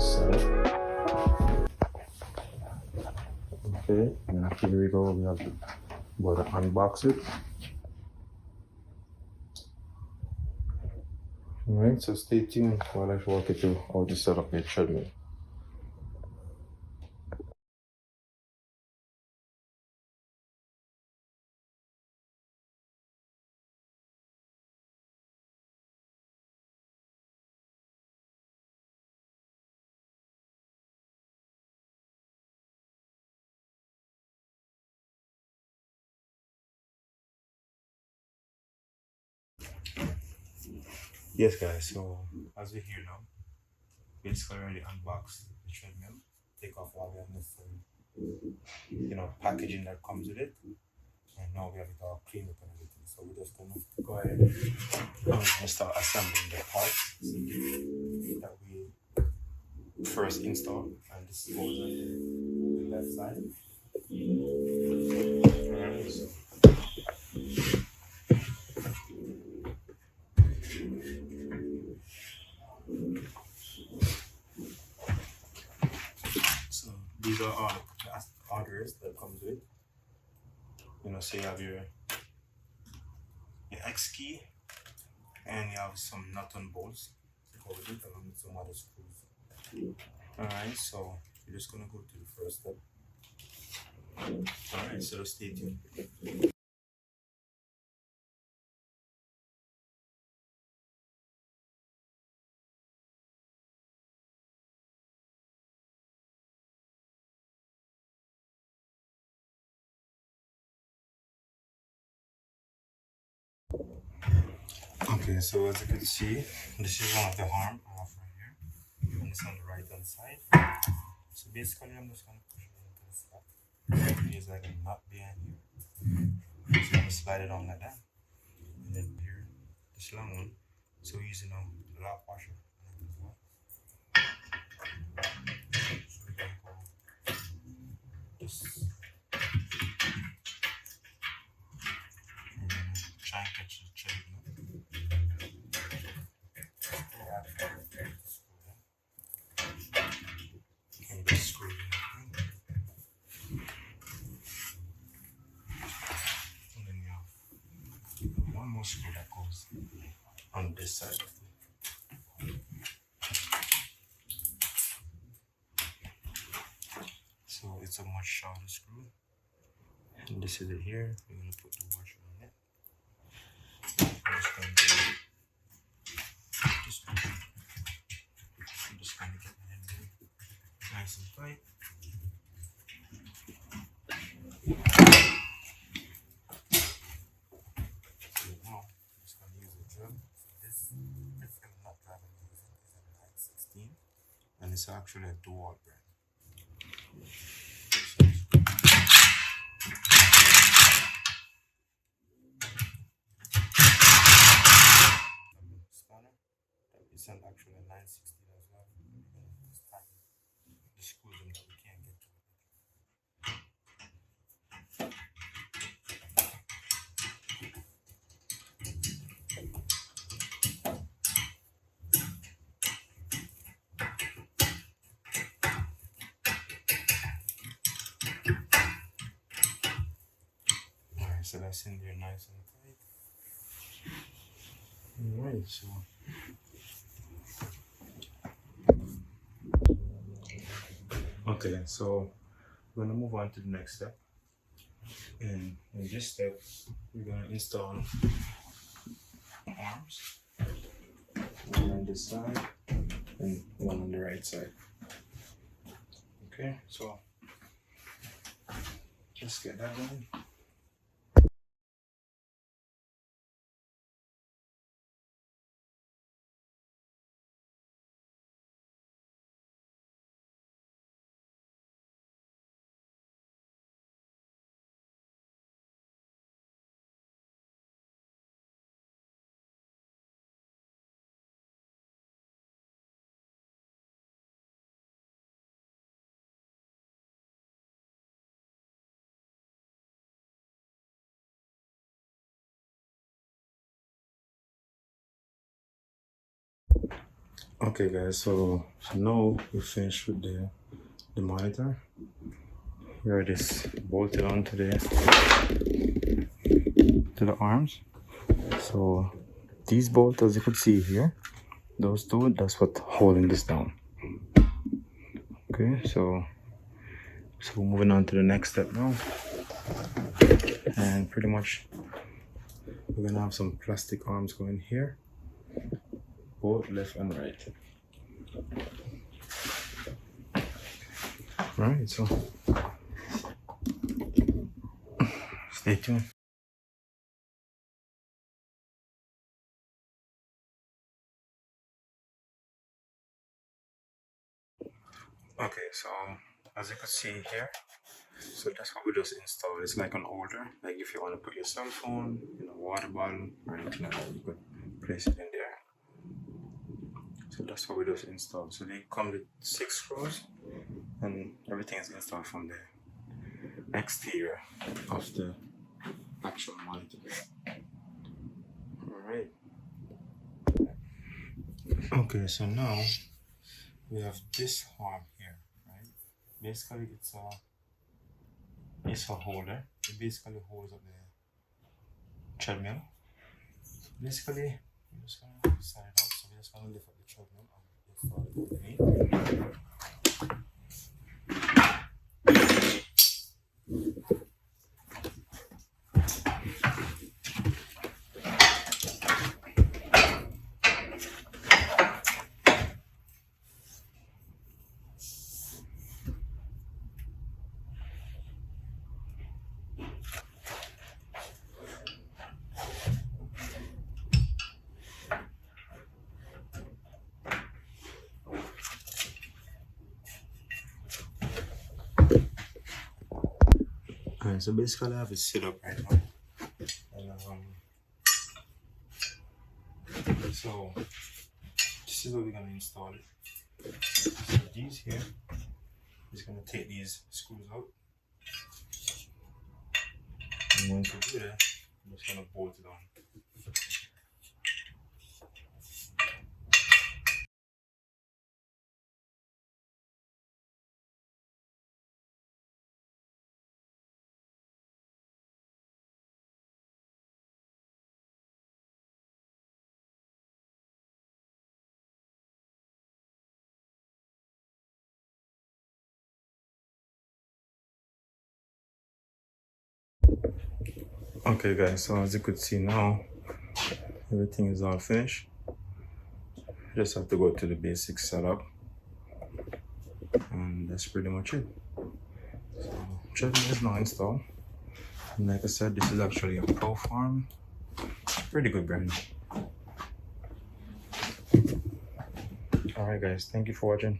this side. Okay, and here we go. We have to go to unbox it. Alright, so stay tuned while I walk you through how to set up your treadmill. Yes guys, so as we're here now, basically already unboxed the treadmill, take off all the unnecessary, packaging that comes with it, and now we have it all cleaned up and everything. So we're just gonna go ahead and start assembling the parts that we first installed, and this goes on the left side. Alright, so these are all the orders that comes with. So you have your X key, and you have some nut and bolts to go with it, along with some other screws. Alright, so you're just gonna go to the first step. Alright, so stay tuned. Okay, so as you can see, this is one of the arm off right here, and it's on the right hand side. So basically, I'm just gonna push it into the slot. There's like a nut behind here, so I'm gonna slide it on like that, and then here, this long one. So we're using the lock washer as well. So we're gonna go this. Try and catch the treadmill. And just screw it in. And then you have one more screw that goes on this side of it. So it's a much shorter screw. And this is it here. We're gonna put the washer on it. I'm just gonna do this one. I'm just gonna get the end nice and tight. So now I'm just gonna use a drill. So this particular nut drive I'm using is a 916, and it's actually a dual brand. Spanner. It's an actually a 960 as well. We're gonna just tighten the screws in that we can't get to it. Alright, so that's in there nice and tight. Alright, so okay, so we're gonna move on to the next step. And in this step, we're gonna install arms, one on this side and one on the right side. Okay, so let's get that going. Okay guys, so now we finished with the monitor. Here it is bolted onto the arms. So these bolts, as you could see here, those two, that's what holding this down. Okay, so moving on to the next step now, and pretty much we're gonna have some plastic arms going here, both left and right. Right, so stay tuned. Okay, so as you can see here, so that's what we just installed. It's like an holder, like if you want to put your cell phone, water bottle or anything like that, you could place it in there. So that's what we just installed. So they come with 6 screws and everything is installed from the exterior of the actual monitor. Alright. Okay, so now we have this arm here, right? Basically it's a holder. It basically holds up the treadmill. Basically, we're just gonna set it up. So we're just gonna lift up the treadmill and install it underneath. Alright, so basically I have it set up right now. And so this is what we're gonna install it. So these here is gonna take these screws out. And once we do that, I'm just gonna bolt it on. Okay guys, so as you could see now, everything is all finished. Just have to go to the basic setup and that's pretty much it. So treadmill is now installed, and like I said, this is actually a Pro Farm, pretty good brand. Alright guys, thank you for watching.